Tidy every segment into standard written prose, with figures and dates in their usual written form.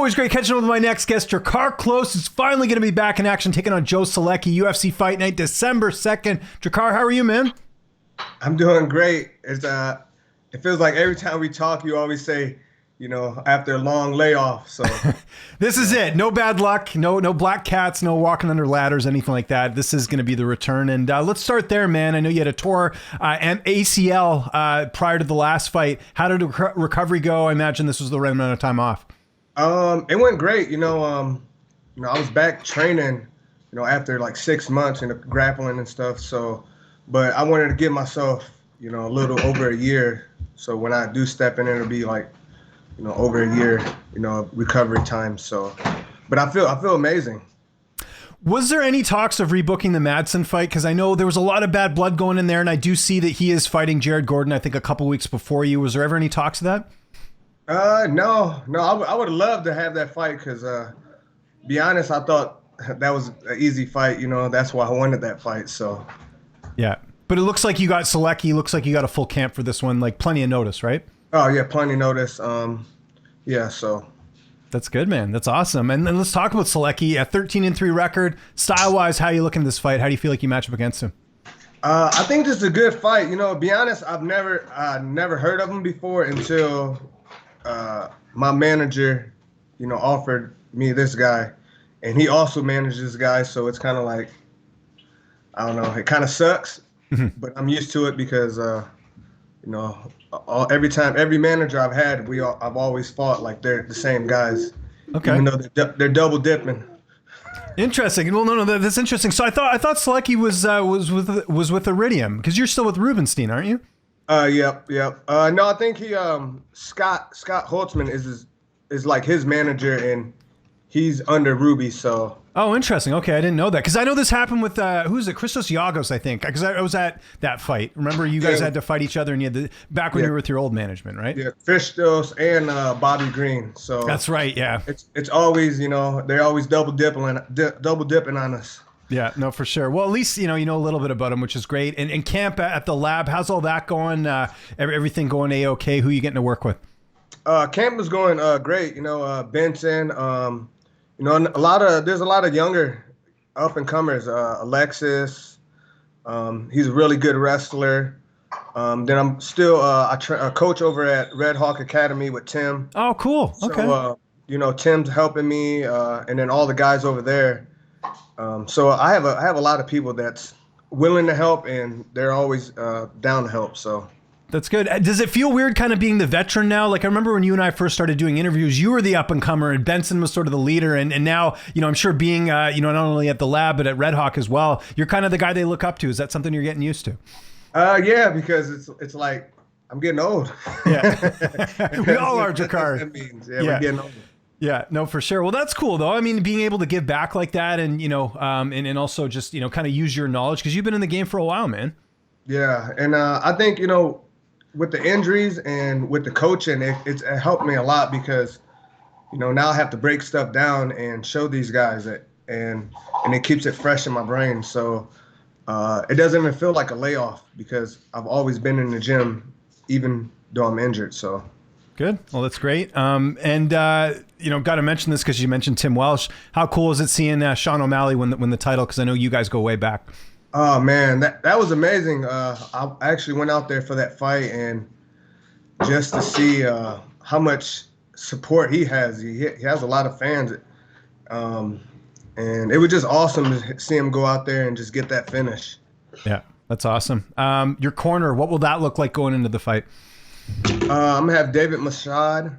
Always great catching up with my next guest. Drakkar Klose is finally going to be back in action, taking on Joe Solecki, UFC Fight Night, December 2nd. Drakkar, how are you, man? I'm doing great. It feels like every time we talk, you always say, after a long layoff. So this is it. No bad luck. No black cats. No walking under ladders. Anything like that. This is going to be the return. And let's start there, man. I know you had a torn and ACL prior to the last fight. How did the recovery go? I imagine this was the right amount of time off. It went great. I was back training, after like 6 months and grappling and stuff. So, but I wanted to give myself, a little over a year. So when I do step in, it'll be like, over a year, recovery time. So, but I feel amazing. Was there any talks of rebooking the Madsen fight? Because I know there was a lot of bad blood going in there, and I do see that he is fighting Jared Gordon, I think, a couple weeks before you. Was there ever any talks of that? No. I would have loved to have that fight because, be honest, I thought that was an easy fight. That's why I wanted that fight. So, yeah. But it looks like you got Solecki. Looks like you got a full camp for this one, like plenty of notice, right? Oh, yeah, plenty of notice. Yeah, so. That's good, man. That's awesome. And then let's talk about Solecki. A 13-3 record. Style-wise, how you look in this fight? How do you feel like you match up against him? I think this is a good fight. Be honest, I've never heard of him before until my manager, offered me this guy. And he also manages this guy, so it's kind of like, I don't know, it kind of sucks. But I'm used to it because, every manager I've had, I've always fought like they're the same guys. Okay. Even though they're double dipping. Interesting. Well, no, that's interesting. So I thought Solecki was with Iridium because you're still with Rubenstein, aren't you? Yep. No, I think he Scott Holtzman is like his manager and he's under Ruby. So. Oh, interesting. Okay, I didn't know that because I know this happened with who's it? Christos Yagos, I think. Because I was at that fight. Remember, you guys had to fight each other, and you had back when you were with your old management, right? Yeah, Christos and Bobby Green. So that's right. Yeah, it's always they're always double dipping on us. Yeah, no, for sure. Well, at least you know a little bit about him, which is great. And camp at the lab, how's all that going? Everything going a-okay? Who are you getting to work with? Camp was going great. Benson. There's a lot of younger up and comers. Alexis, he's a really good wrestler. Then I'm still a coach over at Red Hawk Academy with Tim. Oh, cool. Okay. So Tim's helping me, and then all the guys over there. So I have a lot of people that's willing to help, and they're always down to help. So. That's good. Does it feel weird kind of being the veteran now? Like I remember when you and I first started doing interviews, you were the up and comer and Benson was sort of the leader. And now, I'm sure being, not only at the lab, but at Red Hawk as well, you're kind of the guy they look up to. Is that something you're getting used to? Yeah, because it's like, I'm getting old. Yeah. We all are, Drakkar. That means. Yeah, we're getting old. Yeah, no, for sure. Well, that's cool though. I mean, being able to give back like that and, and also just, kind of use your knowledge because you've been in the game for a while, man. Yeah. And I think, with the injuries and with the coaching, it helped me a lot because, now I have to break stuff down and show these guys it, and it keeps it fresh in my brain. So it doesn't even feel like a layoff because I've always been in the gym, even though I'm injured. So good. Well, that's great. Got to mention this because you mentioned Tim Welsh. How cool is it seeing Sean O'Malley win the title? Because I know you guys go way back. Oh man, that was amazing. I actually went out there for that fight and just to see how much support he has. He has a lot of fans, and it was just awesome to see him go out there and just get that finish. Yeah, that's awesome. Your corner, what will that look like going into the fight? I'm gonna have David Mashad,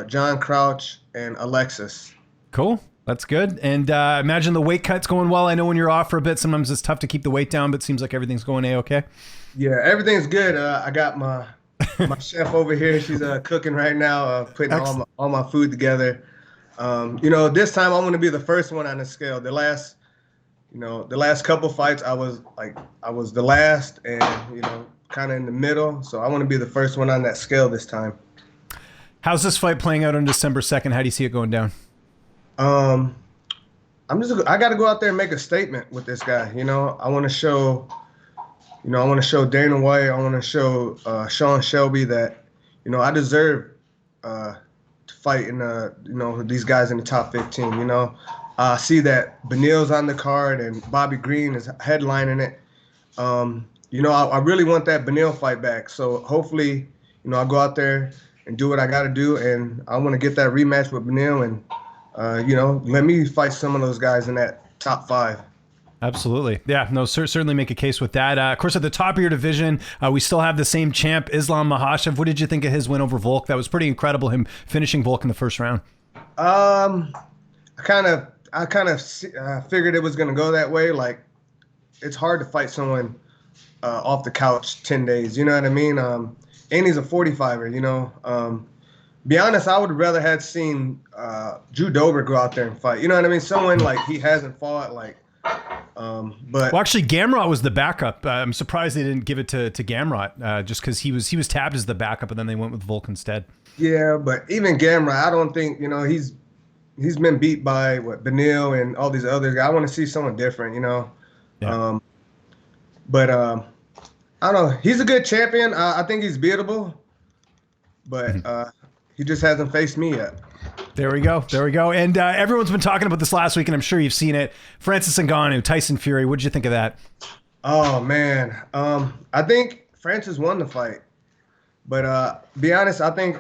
John Crouch, and Alexis. Cool. That's good. And imagine the weight cut's going well. I know when you're off for a bit, sometimes it's tough to keep the weight down, but it seems like everything's going A-okay. Yeah, everything's good. I got my chef over here. She's cooking right now, putting all my food together. This time I'm going to be the first one on the scale. The last couple fights I was the last and, kind of in the middle. So I want to be the first one on that scale this time. How's this fight playing out on December 2nd? How do you see it going down? I got to go out there and make a statement with this guy. I want to show Dana White. I want to show Sean Shelby that, I deserve to fighting, these guys in the top 15. I see that Beneil's on the card and Bobby Green is headlining it. I really want that Beneil fight back. So hopefully, I'll go out there and do what I got to do, and I want to get that rematch with Beneil, and let me fight some of those guys in that top 5. Absolutely. Yeah, no, certainly make a case with that. Of course, at the top of your division, we still have the same champ, Islam Makhachev. What did you think of his win over Volk? That was pretty incredible, him finishing Volk in the first round. I kind of figured it was going to go that way. Like, it's hard to fight someone off the couch 10 days. You know what I mean? And he's a 45er, Be honest, I would rather have seen Drew Dober go out there and fight. You know what I mean? Someone like he hasn't fought, like, but well, actually, Gamrot was the backup. I'm surprised they didn't give it to Gamrot just because he was tabbed as the backup, and then they went with Volk instead. Yeah, but even Gamrot, I don't think he's been beat by Beneil and all these other guys. I want to see someone different, Yeah. But I don't know. He's a good champion. I think he's beatable, but he just hasn't faced me yet. There we go. And everyone's been talking about this last week, and I'm sure you've seen it. Francis Ngannou, Tyson Fury. What did you think of that? Oh, man. I think Francis won the fight. But be honest, I think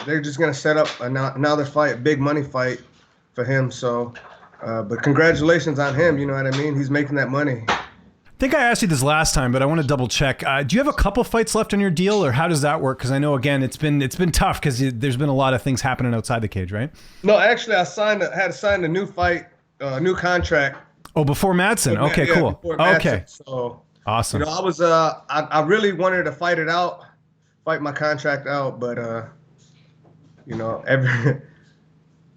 they're just going to set up another fight, big money fight for him. So, but congratulations on him. You know what I mean? He's making that money. I think I asked you this last time, but I want to double check. Do you have a couple fights left on your deal, or how does that work? Because I know, again, it's been tough because there's been a lot of things happening outside the cage, right? No, actually, I had signed a new fight, new contract. Oh, before Madsen. Okay, cool. Okay, so awesome. I was I really wanted to fight my contract out, but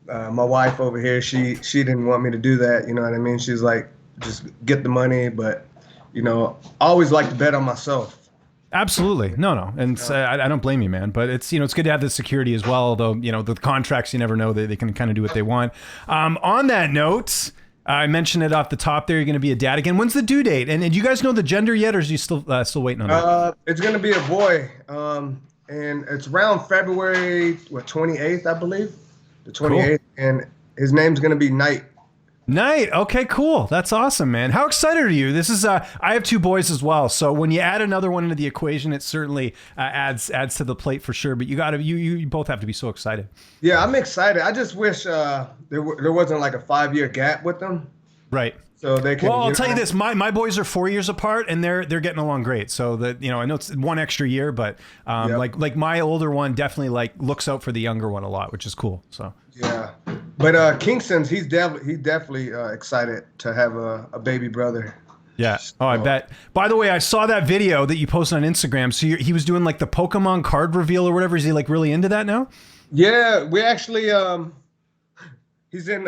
my wife over here, she didn't want me to do that. You know what I mean? She's like, just get the money, but. I always like to bet on myself. Absolutely. No. And I don't blame you, man. But it's, it's good to have the security as well. Although, the contracts, you never know. They can kind of do what they want. On that note, I mentioned it off the top there. You're going to be a dad again. When's the due date? And do you guys know the gender yet, or is you still waiting on that? It's going to be a boy. And it's around February, 28th, I believe. The 28th. Cool. And his name's going to be Knight. Knight. Okay, cool. That's awesome, man. How excited are you? This is I have 2 boys as well, so when you add another one into the equation, it certainly adds to the plate for sure. But you both have to be so excited. Yeah, I'm excited. I just wish there wasn't like a 5-year gap with them. Right. So they can. Well, I'll tell you this: my boys are 4 years apart, and they're getting along great. So that I know it's 1 extra year, but like my older one definitely looks out for the younger one a lot, which is cool. So yeah, but Kingston's he's definitely excited to have a baby brother. Yeah. Oh, I bet. By the way, I saw that video that you posted on Instagram. So he was doing like the Pokemon card reveal or whatever. Is he like really into that now? Yeah, we actually he's in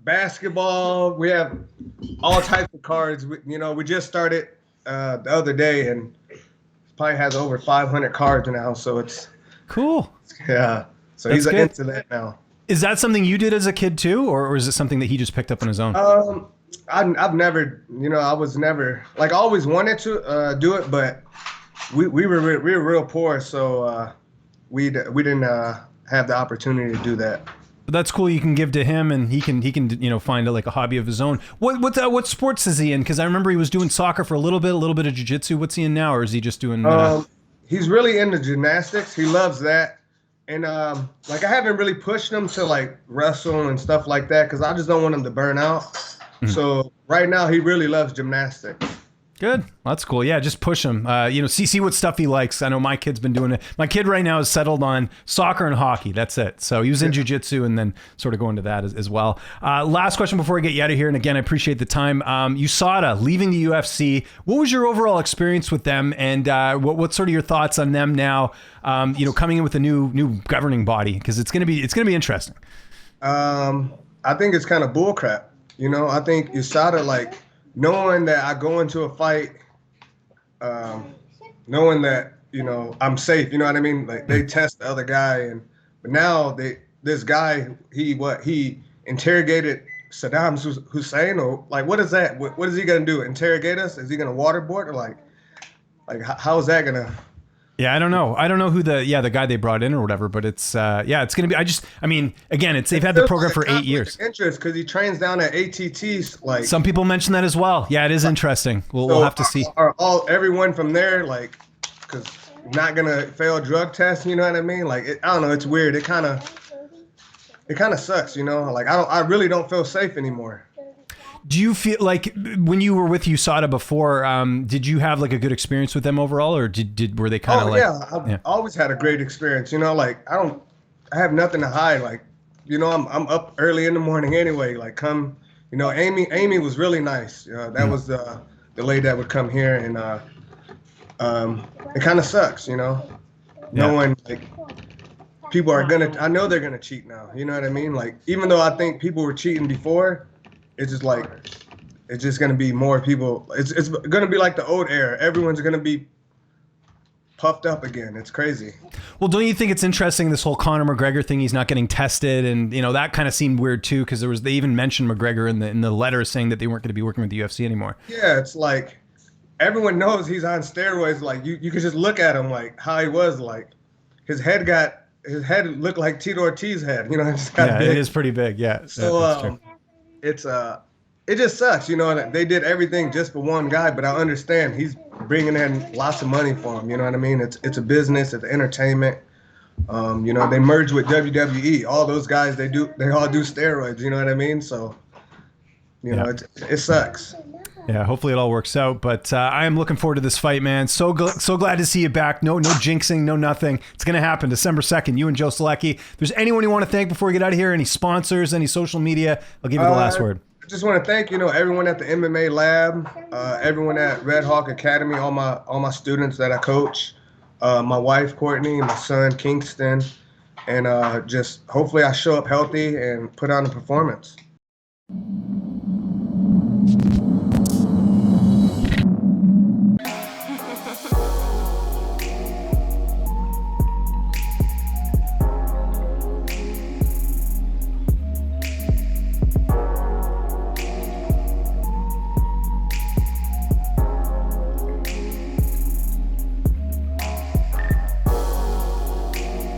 basketball. We have all types of cards. We just started the other day, and probably has over 500 cards now. So it's cool. Yeah. So he's into that now. Is that something you did as a kid too, or is it something that he just picked up on his oone? I've never, I was never I always wanted to do it, but we were real poor, so we didn't have the opportunity to do that. But that's cool. You can give to him, and he can find a hobby of his own. What sports is he in? Because I remember he was doing soccer for a little bit of jiu-jitsu. What's he in now, or is he just doing? He's really into gymnastics. He loves that, and I haven't really pushed him to wrestle and stuff like that because I just don't want him to burn out. Mm-hmm. So right now he really loves gymnastics. Good. That's cool. Yeah, just push him. See what stuff he likes. I know my kid's been doing it. My kid right now is settled on soccer and hockey. That's it. So he was in jiu-jitsu and then sort of going to that as well. Last question before I get you out of here. And again, I appreciate the time. USADA leaving the UFC. What was your overall experience with them? And what's sort of your thoughts on them now, coming in with a new governing body? Because it's going to be interesting. I think it's kind of bullcrap. I think USADA, knowing that I go into a fight, knowing that, I'm safe, you know what I mean? They test the other guy, but now this guy, he interrogated Saddam Hussein, or what is that? What is he gonna do? Interrogate us? Is he gonna waterboard, or how is that gonna Yeah, I don't know. I don't know who the guy they brought in or whatever, but it's it's gonna be. I mean, again, they've had the program for 8 years. Interest because he trains down at ATT's. Like some people mention that as well. Yeah, it is interesting. We'll have to see. Are everyone from there like, because not gonna fail drug tests? You know what I mean? Like I don't know. It's weird. It kind of sucks. You know, like I really don't feel safe anymore. Do you feel like when you were with USADA before, did you have like a good experience with them overall, or were they kind of like? I've always had a great experience. You know, like I have nothing to hide. Like, you know, I'm up early in the morning anyway. Like come, you know, Amy was really nice. That was the lady that would come here, and it kind of sucks, you know, knowing like people are I know they're gonna cheat now. You know what I mean? Like even though I think people were cheating before. It's just like, it's just gonna be more people. It's gonna be like the old era. Everyone's gonna be puffed up again. It's crazy. Well, don't you think it's interesting this whole Conor McGregor thing? He's not getting tested, and you know that kind of seemed weird too because they even mentioned McGregor in the letter saying that they weren't going to be working with the UFC anymore. Yeah, it's like everyone knows he's on steroids. Like you could just look at him like how he was. Like his head looked like Tito Ortiz's head. You know, it just got big. It is pretty big. Yeah. So it just sucks, you know. They did everything just for one guy, but I understand he's bringing in lots of money for him. You know what I mean? It's a business, it's entertainment. You know, they merged with WWE. All those guys, they all do steroids. You know what I mean? So, you know, it sucks. Yeah, hopefully it all works out. But I am looking forward to this fight, man. So glad to see you back. No jinxing, no nothing. It's going to happen December 2nd. You and Joe Solecki. If there's anyone you want to thank before we get out of here, any sponsors, any social media, I'll give you the last word. I just want to thank, you know, everyone at the MMA lab, everyone at Red Hawk Academy, all my students that I coach, my wife, Courtney, my son, Kingston, and just hopefully I show up healthy and put on a performance.